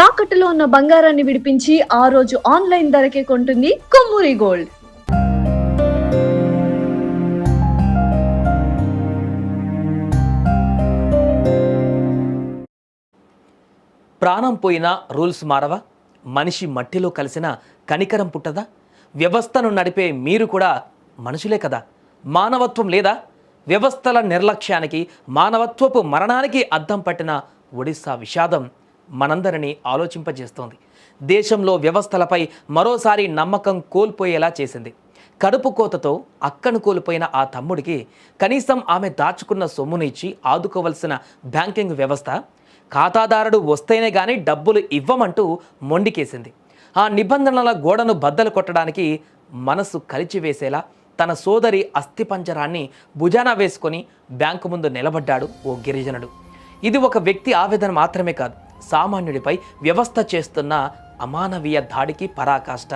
తాకట్టులో ఉన్న బంగారాన్ని విడిపించి ఆ రోజు ఆన్లైన్ ధరకే కొంటుంది కొమ్మూరి గోల్డ్. ప్రాణం పోయినా రూల్స్ మారవా? మనిషి మట్టిలో కలిసిన కనికరం పుట్టదా? వ్యవస్థను నడిపే మీరు కూడా మనుషులే కదా. మానవత్వం లేదా? వ్యవస్థల నిర్లక్ష్యానికి, మానవత్వపు మరణానికి అద్దం పట్టిన ఒడిశా విషాదం మనందరినీ ఆలోచింపజేస్తోంది. దేశంలో వ్యవస్థలపై మరోసారి నమ్మకం కోల్పోయేలా చేసింది. కడుపు కోతతో అక్కను కోల్పోయిన ఆ తమ్ముడికి కనీసం ఆమె దాచుకున్న సొమ్మును ఇచ్చి ఆదుకోవలసిన బ్యాంకింగ్ వ్యవస్థ ఖాతాదారుడు వస్తేనే కానీ డబ్బులు ఇవ్వమంటూ మొండికేసింది. ఆ నిబంధనల గోడను బద్దలు కొట్టడానికి మనసు కలిచివేసేలా తన సోదరి అస్థిపంజరాన్ని భుజాన వేసుకొని బ్యాంకు ముందు నిలబడ్డాడు ఓ గిరిజనుడు. ఇది ఒక వ్యక్తి ఆవేదన మాత్రమే కాదు, సామాన్యుడిపై వ్యవస్థ చేస్తున్న అమానవీయ దాడికి పరాకాష్ట.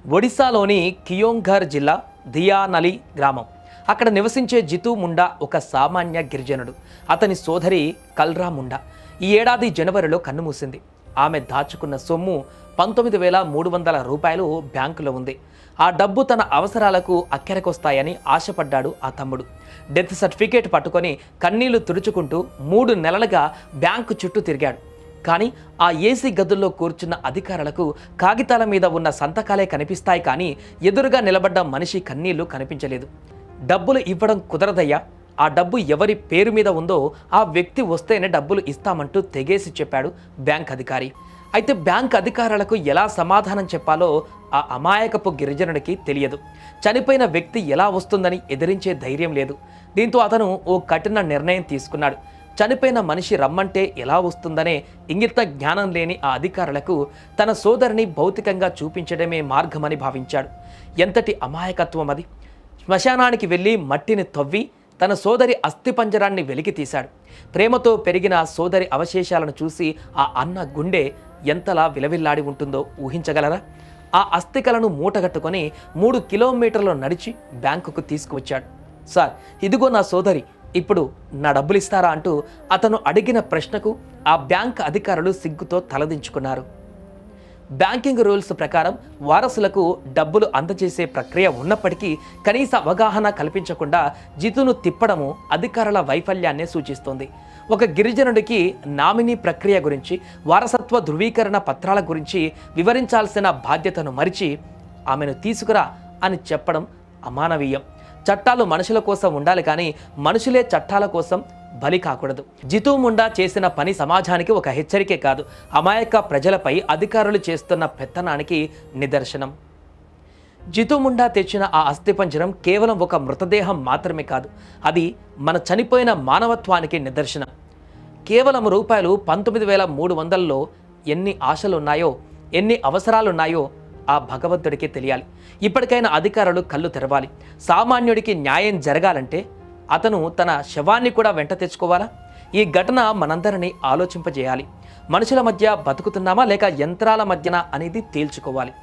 ఒడిశాలోని కియోంఘర్ జిల్లా దియానలి గ్రామం. అక్కడ నివసించే జితూ ముండా ఒక సామాన్య గిరిజనుడు. అతని సోదరి కల్రా ముండా ఈ ఏడాది జనవరిలో కన్నుమూసింది. ఆమె దాచుకున్న సొమ్ము 19,300 రూపాయలు బ్యాంకులో ఉంది. ఆ డబ్బు తన అవసరాలకు అక్కెరకొస్తాయని ఆశపడ్డాడు ఆ తమ్ముడు. డెత్ సర్టిఫికేట్ పట్టుకొని కన్నీళ్లు తుడుచుకుంటూ 3 నెలలుగా బ్యాంకు చుట్టూ తిరిగాడు. కానీ ఆ ఏసీ గదుల్లో కూర్చున్న అధికారులకు కాగితాల మీద ఉన్న సంతకాలే కనిపిస్తాయి, కానీ ఎదురుగా నిలబడ్డ మనిషి కన్నీళ్లు కనిపించలేదు. డబ్బులు ఇవ్వడం కుదరదయ్యా, ఆ డబ్బు ఎవరి పేరు మీద ఉందో ఆ వ్యక్తి వస్తేనే డబ్బులు ఇస్తామంటూ తెగేసి చెప్పాడు బ్యాంక్ అధికారి. అయితే బ్యాంక్ అధికారులకు ఎలా సమాధానం చెప్పాలో ఆ అమాయకపు గిరిజనుడికి తెలియదు. చనిపోయిన వ్యక్తి ఎలా వస్తుందని ఎదిరించే ధైర్యం లేదు. దీంతో అతను ఓ కఠిన నిర్ణయం తీసుకున్నాడు. చనిపోయిన మనిషి రమ్మంటే ఎలా వస్తుందనే ఇంగిత జ్ఞానం లేని ఆ అధికారులకు తన సోదరిని భౌతికంగా చూపించడమే మార్గమని భావించాడు. ఎంతటి అమాయకత్వం అది! శ్మశానానికి వెళ్ళి మట్టిని తవ్వి తన సోదరి అస్థిపంజరాన్ని వెలికి తీశాడు. ప్రేమతో పెరిగిన సోదరి అవశేషాలను చూసి ఆ అన్న గుండె ఎంతలా విలవిల్లాడి ఉంటుందో ఊహించగలరా? ఆ అస్థికలను మూటగట్టుకొని 3 కిలోమీటర్లు నడిచి బ్యాంకుకు తీసుకువచ్చాడు. సార్, ఇదిగో నా సోదరి, ఇప్పుడు నా డబ్బులు ఇస్తారా అంటూ అతను అడిగిన ప్రశ్నకు ఆ బ్యాంక్ అధికారులు సిగ్గుతో తలదించుకున్నారు. బ్యాంకింగ్ రూల్స్ ప్రకారం వారసులకు డబ్బులు అందజేసే ప్రక్రియ ఉన్నప్పటికీ కనీస అవగాహన కల్పించకుండా జితును తిప్పడము అధికారుల వైఫల్యాన్నే సూచిస్తోంది. ఒక గిరిజనుడికి నామినీ ప్రక్రియ గురించి, వారసత్వ ధృవీకరణ పత్రాల గురించి వివరించాల్సిన బాధ్యతను మరిచి ఆమెను తీసుకురా అని చెప్పడం అమానవీయం. చట్టాలు మనుషుల కోసం ఉండాలి, కానీ మనుషులే చట్టాల కోసం బలి కాకూడదు. జితూ ముండా చేసిన పని సమాజానికి ఒక హెచ్చరికే కాదు, అమాయక ప్రజలపై అధికారులు చేస్తున్న పెత్తనానికి నిదర్శనం. జితూ ముండా తెచ్చిన ఆ అస్థిపంజరం కేవలం ఒక మృతదేహం మాత్రమే కాదు, అది మన చనిపోయిన మానవత్వానికి నిదర్శనం. కేవలం రూపాయలు 19,300లో ఎన్ని ఆశలున్నాయో, ఎన్ని అవసరాలున్నాయో ఆ భగవంతుడికి తెలియాలి. ఇప్పటికైనా అధికారులు కళ్ళు తెరవాలి. సామాన్యుడికి న్యాయం జరగాలంటే అతను తన శవాన్ని కూడా వెంట తెచ్చుకోవాలా? ఈ ఘటన మనందరినీ ఆలోచింపజేయాలి. మనుషుల మధ్య బతుకుతున్నామా లేక యంత్రాల మధ్యన అనేది తేల్చుకోవాలి.